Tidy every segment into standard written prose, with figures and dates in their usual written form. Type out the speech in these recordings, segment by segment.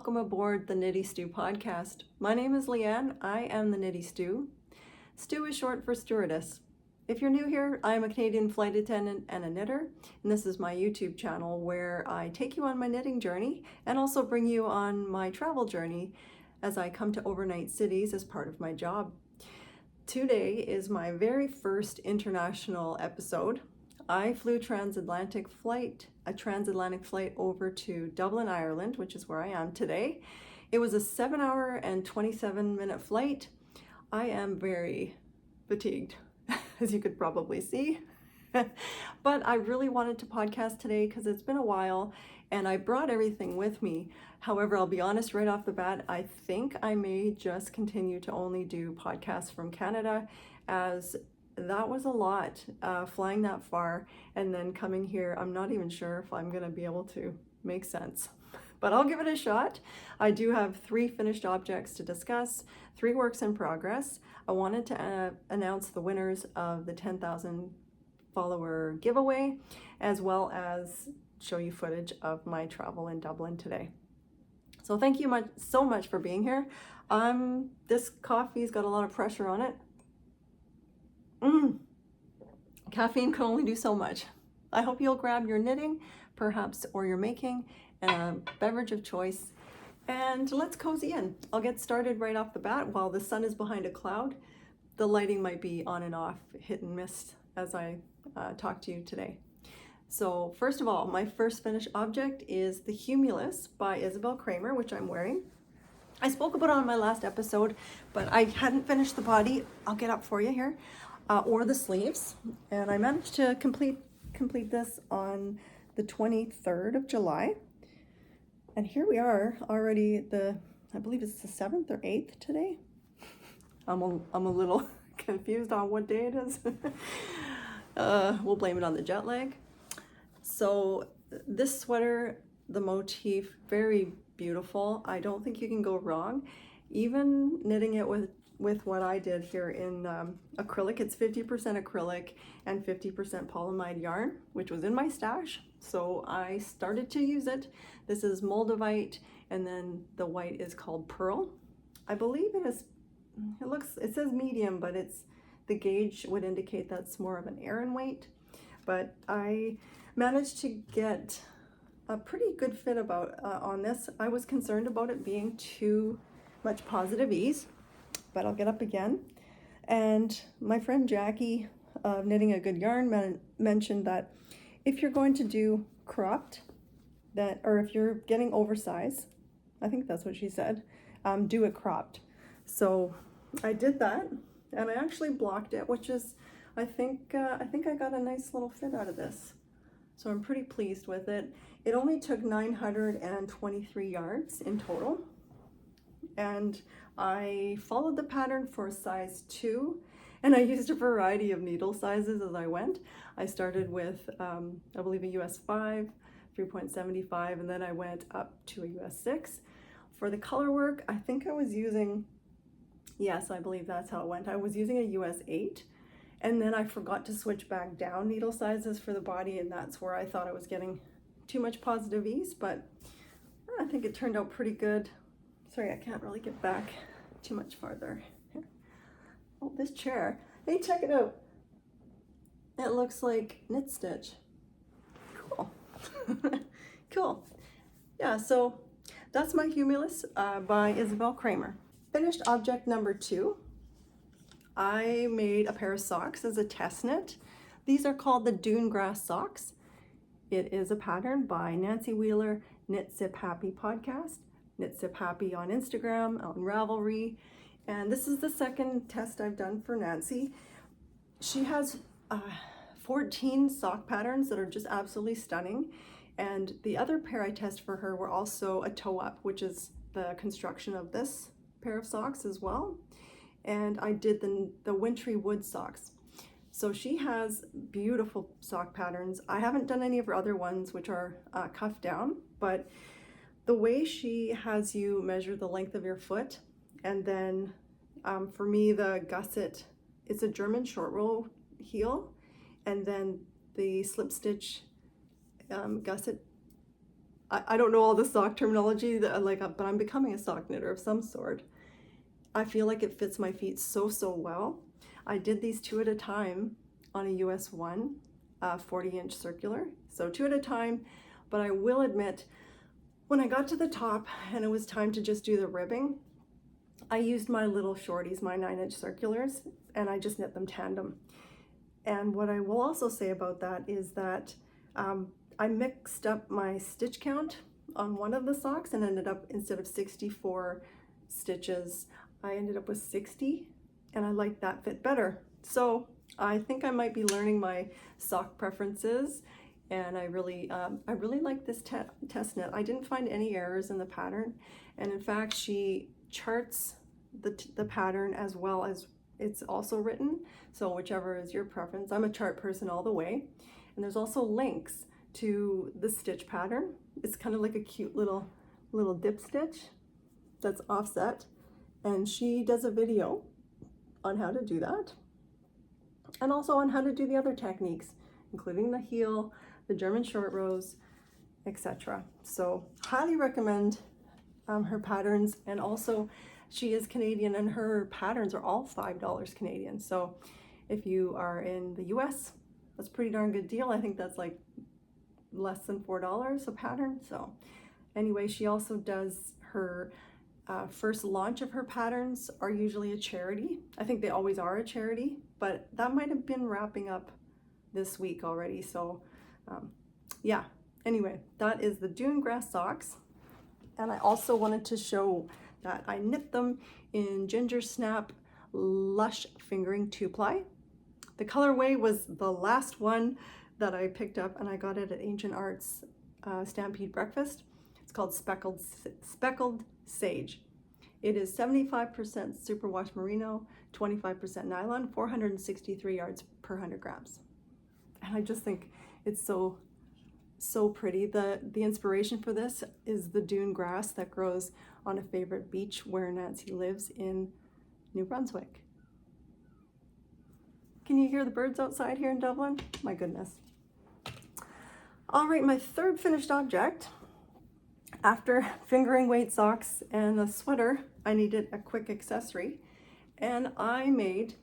welcome aboard the Knitty Stew podcast. My name is Leanne. I am the Knitty Stew. Stew is short for stewardess. If you're new here, I am a Canadian flight attendant and a knitter, and this is my YouTube channel where I take you on my knitting journey and also bring you on my travel journey as I come to overnight cities as part of my job. Today is my very first international episode. I flew a transatlantic flight over to Dublin, Ireland, which is where I am today. It was a 7-hour and 27-minute flight. I am very fatigued, as you could probably see. But I really wanted to podcast today because it's been a while and I brought everything with me. However, I'll be honest right off the bat, I think I may just continue to only do podcasts from Canada, as that was a lot, flying that far and then coming here. I'm not even sure if I'm going to be able to make sense, but I'll give it a shot. I do have 3 finished objects to discuss, 3 works in progress. I wanted to announce the winners of the 10,000 follower giveaway, as well as show you footage of my travel in Dublin today. So thank you so much for being here. This coffee's got a lot of pressure on it. Caffeine can only do so much. I hope you'll grab your knitting, perhaps, or your making, a beverage of choice, and let's cozy in. I'll get started right off the bat. While the sun is behind a cloud, the lighting might be on and off, hit and miss as I talk to you today. So first of all, my first finished object is the Humulus by Isabell Kraemer, which I'm wearing. I spoke about it on my last episode, but I hadn't finished the body. I'll get up for you here. Or the sleeves, and I managed to complete this on the 23rd of July, and here we are already. I believe it's the 7th or 8th today. I'm a little confused on what day it is. We'll blame it on the jet lag. So this sweater, the motif, very beautiful. I don't think you can go wrong. Even knitting it with what I did here in acrylic. It's 50% acrylic and 50% polyamide yarn, which was in my stash, so I started to use it. This is Moldavite, and then the white is called Pearl. I believe it says medium, but the gauge would indicate that's more of an Aran weight. But I managed to get a pretty good fit on this. I was concerned about it being too much positive ease, but I'll get up again. And my friend Jackie of Knitting a Good Yarn mentioned that if you're going to do cropped, or if you're getting oversized, I think that's what she said, do it cropped. So I did that, and I actually blocked it, which is, I think I got a nice little fit out of this. So I'm pretty pleased with it. It only took 923 yards in total. And I followed the pattern for size 2, and I used a variety of needle sizes as I went. I started with, I believe, a US 5, 3.75, and then I went up to a US 6. For the color work, I think I was using, yes, I believe that's how it went. I was using a US 8, and then I forgot to switch back down needle sizes for the body, and that's where I thought I was getting too much positive ease, but I think it turned out pretty good. Sorry, I can't really get back too much farther. Here. Oh, this chair. Hey, check it out. It looks like knit stitch. Cool. Cool. Yeah, so that's my Humulus by Isabell Kraemer. Finished object number 2. I made a pair of socks as a test knit. These are called the Dune grass socks. It is a pattern by Nancy Wheeler, Knit Sip Happy podcast. Knit Sip Happy on Instagram, on Ravelry, and this is the second test I've done for Nancy. She has 14 sock patterns that are just absolutely stunning, and the other pair I tested for her were also a toe up, which is the construction of this pair of socks as well, and I did the wintry wood socks. So she has beautiful sock patterns. I haven't done any of her other ones, which are cuffed down, but the way she has you measure the length of your foot, and then for me, the gusset, it's a German short row heel, and then the slip stitch gusset I don't know all the sock terminology, but I'm becoming a sock knitter of some sort. I feel like it fits my feet so well. I did these 2 at a time on a US 1 40-inch circular, so 2 at a time. But I will admit, when I got to the top and it was time to just do the ribbing, I used my little shorties, my 9-inch circulars, and I just knit them tandem. And what I will also say about that is that I mixed up my stitch count on one of the socks and ended up, instead of 64 stitches, I ended up with 60, and I like that fit better. So I think I might be learning my sock preferences, and I really like this test knit. I didn't find any errors in the pattern, and in fact she charts the pattern as well as it's also written, so whichever is your preference. I'm a chart person all the way. And there's also links to the stitch pattern. It's kind of like a cute little dip stitch that's offset, and she does a video on how to do that, and also on how to do the other techniques, including the heel, the German short rows, etc. So highly recommend her patterns. And also she is Canadian, and her patterns are all $5 Canadian. So if you are in the US, that's a pretty darn good deal. I think that's like less than $4 a pattern. So anyway, she also does her first launch of her patterns are usually a charity. I think they always are a charity, but that might have been wrapping up this week already. So yeah, anyway, that is the Dune grass socks. And I also wanted to show that I knit them in Ginger Snap Lush Fingering 2-ply. The colorway was the last one that I picked up, and I got it at Ancient Arts Stampede Breakfast. It's called Speckled Sage. It is 75% superwash merino, 25% nylon, 463 yards per 100 grams. And I just think it's so pretty. The inspiration for this is the dune grass that grows on a favorite beach where Nancy lives in New Brunswick. Can you hear the birds outside here in Dublin? My goodness. All right, my third finished object. After fingering weight socks and a sweater, I needed a quick accessory, and I made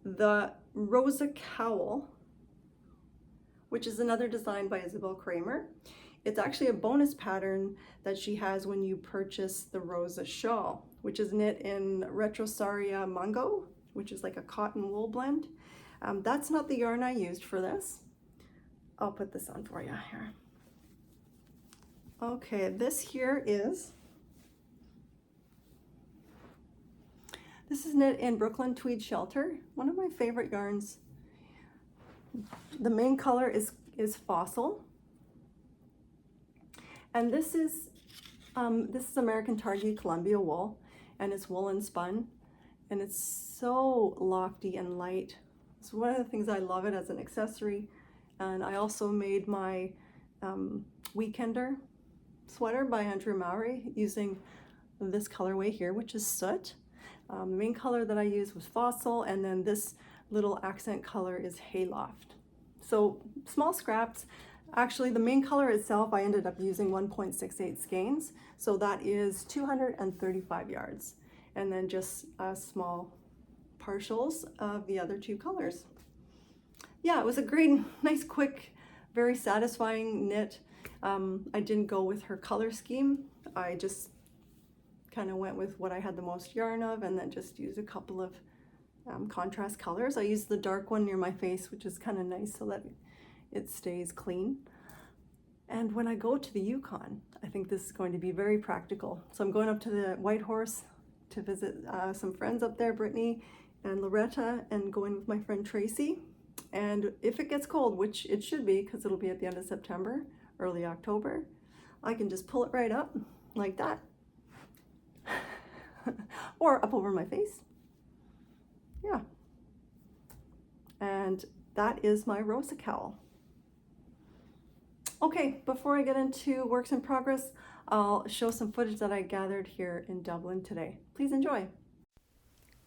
the Rosa Cowl, which is another design by Isabell Kraemer. It's actually a bonus pattern that she has when you purchase the Rosa shawl, which is knit in Retrosaria Mungo, which is like a cotton wool blend. That's not the yarn I used for this. I'll put this on for you here. Okay, this here is knit in Brooklyn Tweed Shelter, one of my favorite yarns. The main color is Fossil, and this is American Targhee Columbia wool, and it's woolen spun, and it's so lofty and light. It's one of the things I love it as an accessory. And I also made my Weekender sweater by Andrew Mowry using this colorway here, which is Soot. The main color that I used was Fossil, and then this little accent color is Hayloft. So small scraps. Actually, the main color itself, I ended up using 1.68 skeins, so that is 235 yards, and then just small partials of the other two colors. Yeah, it was a great, nice, quick, very satisfying knit. I didn't go with her color scheme. I just kind of went with what I had the most yarn of, and then just used a couple of contrast colors. I used the dark one near my face, which is kind of nice so that it stays clean. And when I go to the Yukon, I think this is going to be very practical. So I'm going up to the White Horse to visit some friends up there, Brittany and Loretta, and going with my friend Tracy. And if it gets cold, which it should be because it'll be at the end of September, early October, I can just pull it right up like that or up over my face. Yeah. And that is my Rosa Cowl. Okay, before I get into works in progress, I'll show some footage that I gathered here in Dublin today. Please enjoy.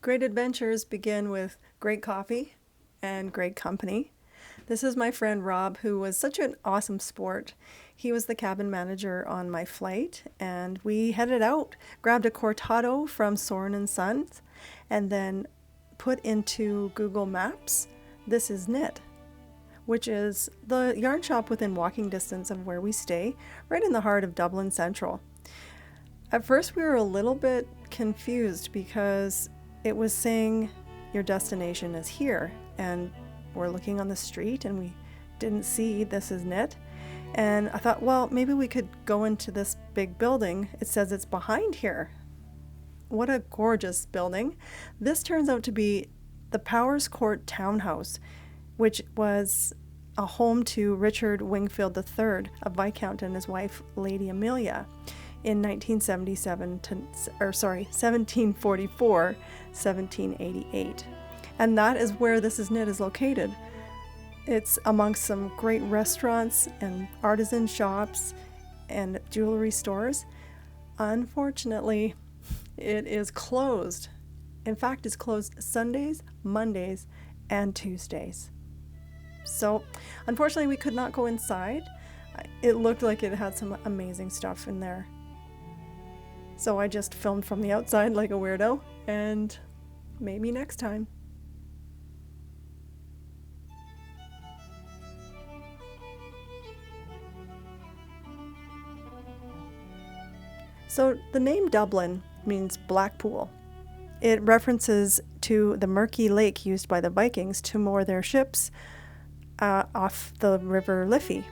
Great adventures begin with great coffee and great company. This is my friend Rob, who was such an awesome sport. He was the cabin manager on my flight, and we headed out, grabbed a cortado from Soren & Sons, and then put into Google Maps, "This is Knit," which is the yarn shop within walking distance of where we stay, right in the heart of Dublin Central. At first we were a little bit confused because it was saying your destination is here, and we're looking on the street and we didn't see "This is Knit." And I thought, well, maybe we could go into this big building. It says it's behind here. What a gorgeous building. This turns out to be the Powers Court Townhouse, which was a home to Richard Wingfield III, a Viscount, and his wife, Lady Amelia, in 1744, 1788. And that is where "This is Knit" is located. It's amongst some great restaurants and artisan shops and jewelry stores. Unfortunately, it is closed. In fact, it's closed Sundays, Mondays, and Tuesdays. So, unfortunately, we could not go inside. It looked like it had some amazing stuff in there. So I just filmed from the outside like a weirdo, and maybe next time. So the name Dublin means black pool. It references to the murky lake used by the Vikings to moor their ships off the River Liffey.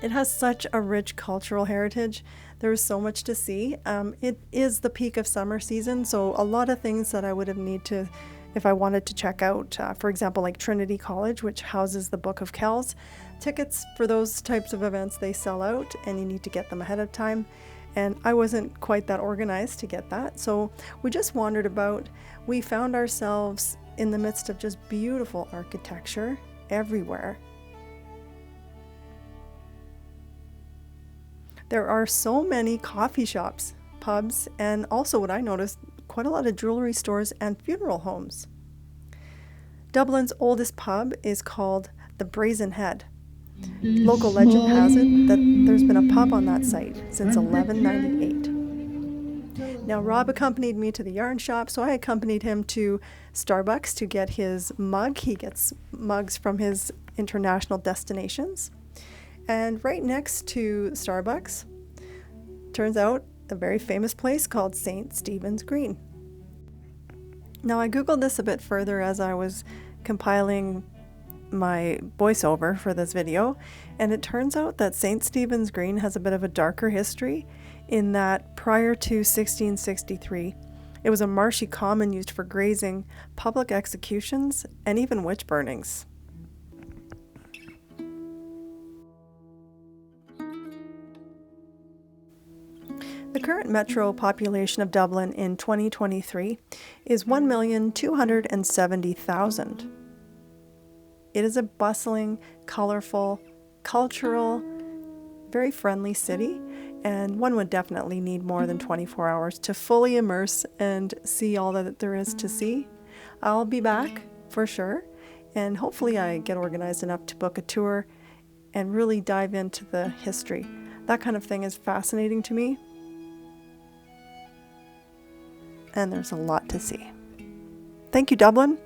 It has such a rich cultural heritage. There is so much to see. It is the peak of summer season, so a lot of things that I would have need to, if I wanted to check out, for example, like Trinity College, which houses the Book of Kells. Tickets for those types of events, they sell out, and you need to get them ahead of time. And I wasn't quite that organized to get that, so we just wandered about. We found ourselves in the midst of just beautiful architecture everywhere. There are so many coffee shops, pubs, and also what I noticed, quite a lot of jewelry stores and funeral homes. Dublin's oldest pub is called the Brazen Head. Local legend has it that there's been a pub on that site since 1198. Now, Rob accompanied me to the yarn shop, so I accompanied him to Starbucks to get his mug. He gets mugs from his international destinations. And right next to Starbucks, turns out a very famous place called St. Stephen's Green. Now, I Googled this a bit further as I was compiling my voiceover for this video, and it turns out that St. Stephen's Green has a bit of a darker history in that prior to 1663, it was a marshy common used for grazing, public executions, and even witch burnings. The current metro population of Dublin in 2023 is 1,270,000. It is a bustling, colorful, cultural, very friendly city, and one would definitely need more than 24 hours to fully immerse and see all that there is to see. I'll be back for sure, and hopefully I get organized enough to book a tour and really dive into the history. That kind of thing is fascinating to me, and there's a lot to see. Thank you, Dublin,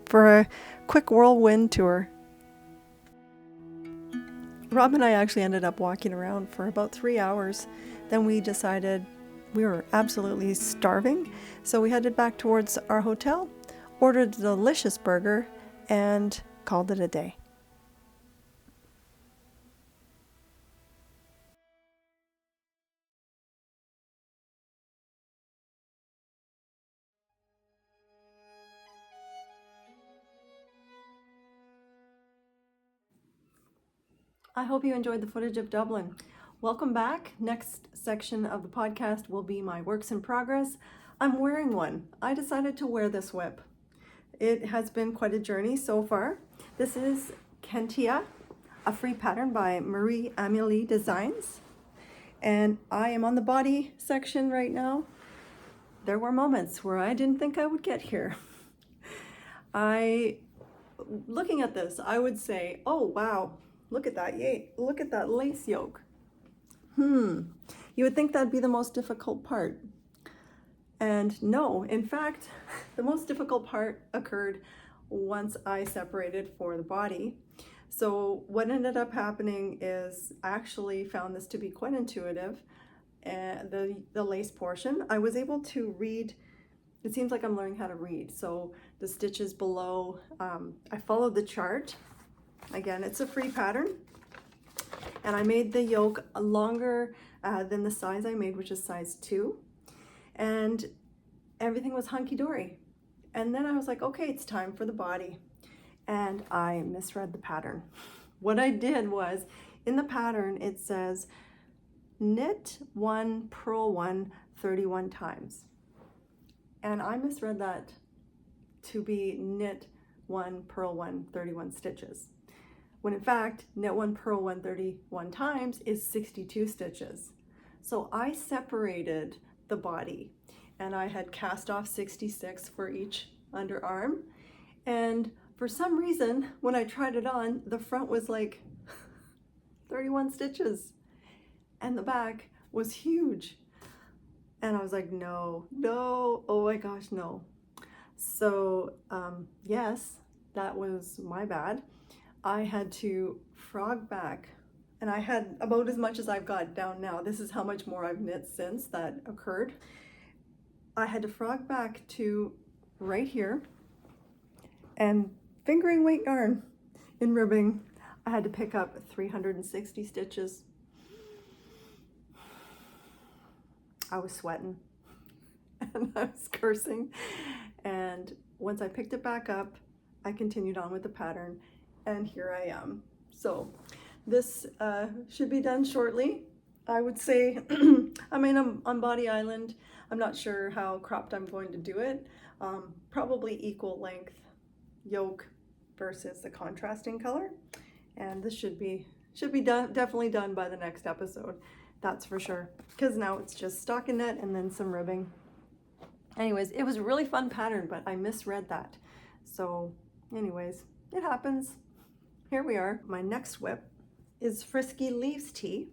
for a quick whirlwind tour. Rob and I actually ended up walking around for about 3 hours. Then we decided we were absolutely starving, so we headed back towards our hotel, ordered a delicious burger, and called it a day. I hope you enjoyed the footage of Dublin. Welcome back. Next section of the podcast will be my works in progress. I'm wearing one. I decided to wear this whip. It has been quite a journey so far. This is Kentia, a free pattern by Amelie Designs. And I am on the body section right now. There were moments where I didn't think I would get here. I looking at this, I would say, oh wow, look at that, yay, look at that lace yoke. You would think that'd be the most difficult part. And no, in fact, the most difficult part occurred once I separated for the body. So what ended up happening is I actually found this to be quite intuitive. And the lace portion, I was able to read. It seems like I'm learning how to read. So the stitches below, I followed the chart. Again, it's a free pattern. And I made the yoke longer than the size I made, which is size 2. And everything was hunky-dory. And then I was like, okay, it's time for the body. And I misread the pattern. What I did was, in the pattern, it says, knit 1, purl 1, 31 times. And I misread that to be knit 1, purl 1, 31 stitches. When in fact, knit 1, purl 1, 31 times is 62 stitches. So I separated the body, and I had cast off 66 for each underarm. And for some reason, when I tried it on, the front was like 31 stitches and the back was huge. And I was like, no, oh my gosh, no. So yes, that was my bad. I had to frog back, and I had about as much as I've got down now. This is how much more I've knit since that occurred. I had to frog back to right here, and fingering weight yarn in ribbing, I had to pick up 360 stitches. I was sweating and I was cursing. And once I picked it back up, I continued on with the pattern, and here I am. So this should be done shortly. I would say, I mean, I'm on Body Island. I'm not sure how cropped I'm going to do it. Probably equal length yoke versus the contrasting color. And this should be done, definitely done by the next episode. That's for sure. Because now it's just stockinette and then some ribbing. Anyways, it was a really fun pattern, but I misread that. So anyways, it happens. Here we are. My next whip is Frisky Leaves Tea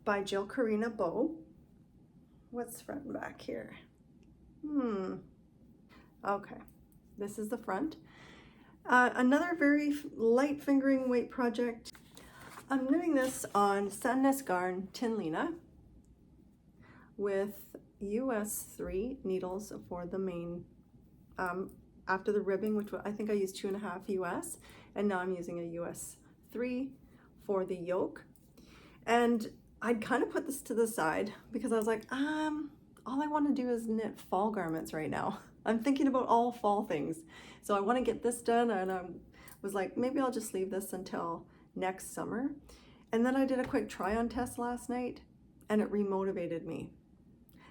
by Jill Karina Bow. What's front and back here? Okay, this is the front. Another very light fingering weight project. I'm knitting this on Sandnes Garn Tinlina with US 3 needles for the main, after the ribbing, which I think I used 2.5 US, and now I'm using a US 3 for the yoke. And I'd kind of put this to the side because I was like, all I want to do is knit fall garments right now. I'm thinking about all fall things. So I want to get this done, and I was like, maybe I'll just leave this until next summer. And then I did a quick try on test last night, and it remotivated me.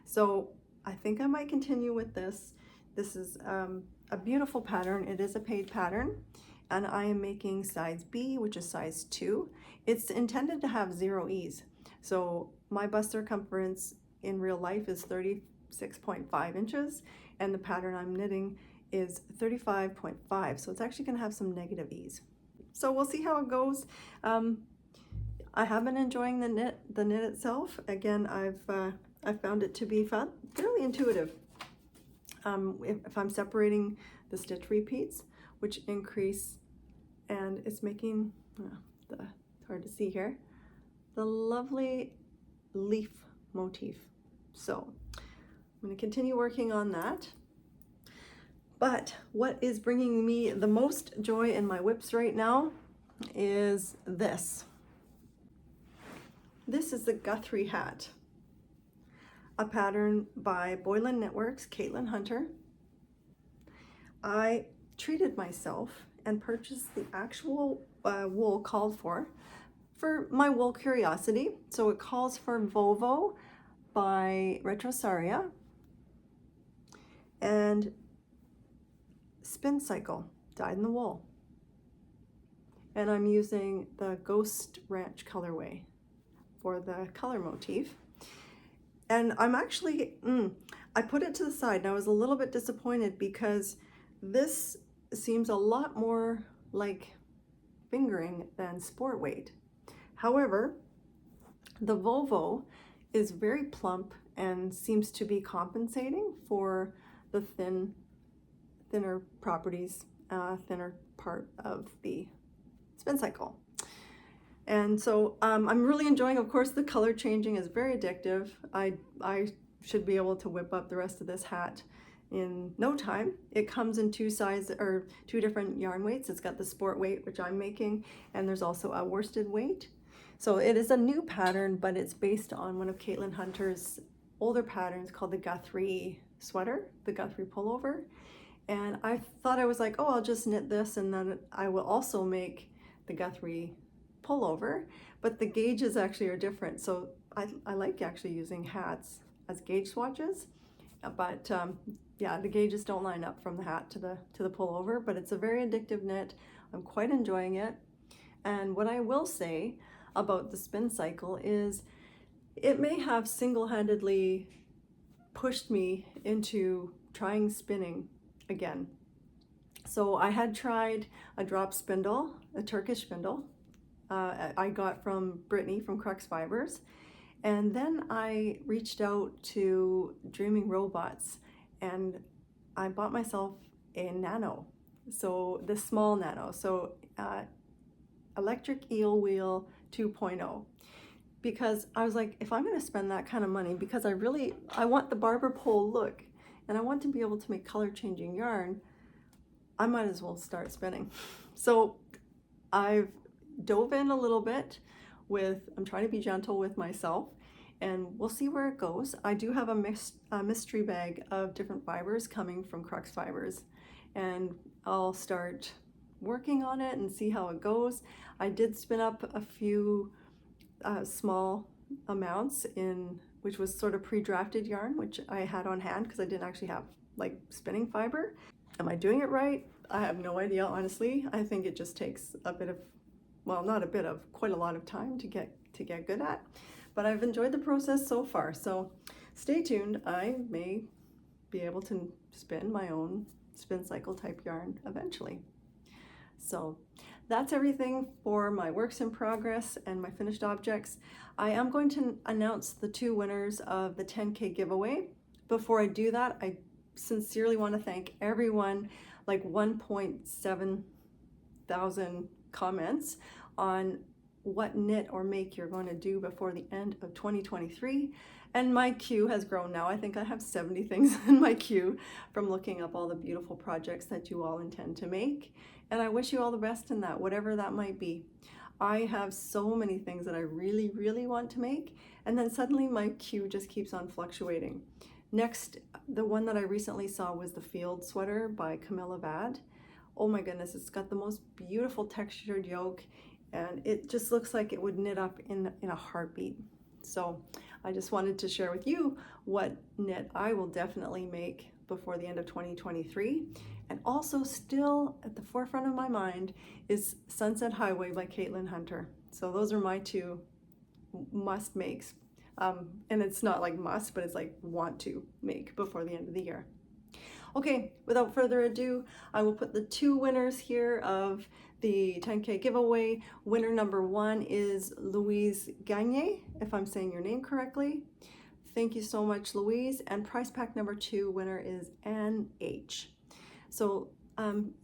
So I think I might continue with this. This is a beautiful pattern. It is a paid pattern, and I am making size B, which is size 2. It's intended to have 0 ease. So my bust circumference in real life is 36.5 inches, and the pattern I'm knitting is 35.5. So it's actually going to have some negative ease. So we'll see how it goes. I have been enjoying the knit itself. Again, I've found it to be fairly intuitive. If I'm separating the stitch repeats, which increase, and it's making, it's hard to see here, the lovely leaf motif. So I'm going to continue working on that. But what is bringing me the most joy in my whips right now is this. This is the Guthrie hat, a pattern by Boylan Knitworks, Caitlin Hunter. I treated myself and purchased the actual wool called for my wool curiosity. So it calls for Vovo by Retrosaria and Spin Cycle, Dyed in the Wool. And I'm using the Ghost Ranch colorway for the color motif. And I'm actually, I put it to the side, and I was a little bit disappointed because this seems a lot more like fingering than sport weight. However, the Volvo is very plump and seems to be compensating for the thinner properties, thinner part of the spin cycle. And so I'm really enjoying, of course, the color changing is very addictive. I should be able to whip up the rest of this hat in no time. It comes in two different yarn weights. It's got the sport weight, which I'm making, and there's also a worsted weight. So it is a new pattern, but it's based on one of Caitlin Hunter's older patterns called the Guthrie sweater, the Guthrie pullover. And I thought, I was like, oh, I'll just knit this and then I will also make the Guthrie pullover, but the gauges actually are different. So I like actually using hats as gauge swatches, but yeah, the gauges don't line up from the hat to the pullover, but it's a very addictive knit. I'm quite enjoying it. And what I will say about the spin cycle is it may have single-handedly pushed me into trying spinning again. So I had tried a drop spindle, a Turkish spindle, I got from Brittany from Crux Fibers, and then I reached out to Dreaming Robots and I bought myself a nano, so the small nano, so electric eel wheel 2.0, because I was like, if I'm going to spend that kind of money, because I want the barber pole look and I want to be able to make color changing yarn, I might as well start spinning. So I've dove in a little bit I'm trying to be gentle with myself, and we'll see where it goes. I do have a mystery bag of different fibers coming from Crux Fibers, and I'll start working on it and see how it goes. I did spin up a few small amounts which was sort of pre-drafted yarn, which I had on hand because I didn't actually have like spinning fiber. Am I doing it right? I have no idea, honestly. I think it just takes a bit of, well, not a bit of, quite a lot of time to get good at, but I've enjoyed the process so far. So stay tuned. I may be able to spin my own spin cycle type yarn eventually. So that's everything for my works in progress and my finished objects. I am going to announce the 2 winners of the 10K giveaway. Before I do that, I sincerely want to thank everyone, like 1.7 thousand comments on what knit or make you're going to do before the end of 2023. And my queue has grown now. I think I have 70 things in my queue from looking up all the beautiful projects that you all intend to make. And I wish you all the best in that, whatever that might be. I have so many things that I really, really want to make. And then suddenly my queue just keeps on fluctuating. Next, the one that I recently saw was the Field Sweater by Camilla Vad. Oh my goodness, it's got the most beautiful textured yoke, and it just looks like it would knit up in a heartbeat. So I just wanted to share with you what knit I will definitely make before the end of 2023. And also still at the forefront of my mind is Sunset Highway by Caitlin Hunter. So those are my 2 must makes. And it's not like must, but it's like want to make before the end of the year. Okay, without further ado, I will put the 2 winners here of the 10K giveaway. Winner number 1 is Louise Gagne, if I'm saying your name correctly. Thank you so much, Louise. And prize pack number 2 winner is Ann H. So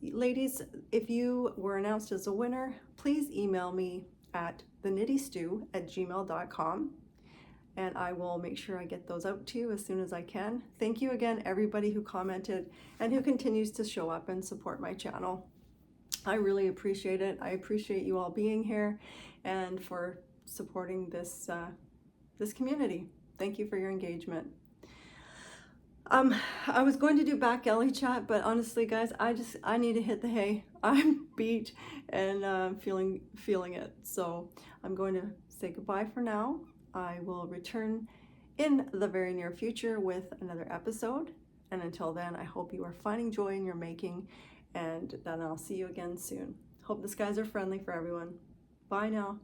ladies, if you were announced as a winner, please email me at theknittystew@gmail.com. and I will make sure I get those out to you as soon as I can. Thank you again, everybody who commented and who continues to show up and support my channel. I really appreciate it. I appreciate you all being here and for supporting this community. Thank you for your engagement. I was going to do back alley chat, but honestly, guys, I need to hit the hay. I'm beat and feeling it. So I'm going to say goodbye for now. I will return in the very near future with another episode. And until then, I hope you are finding joy in your making, and then I'll see you again soon. Hope the skies are friendly for everyone. Bye now.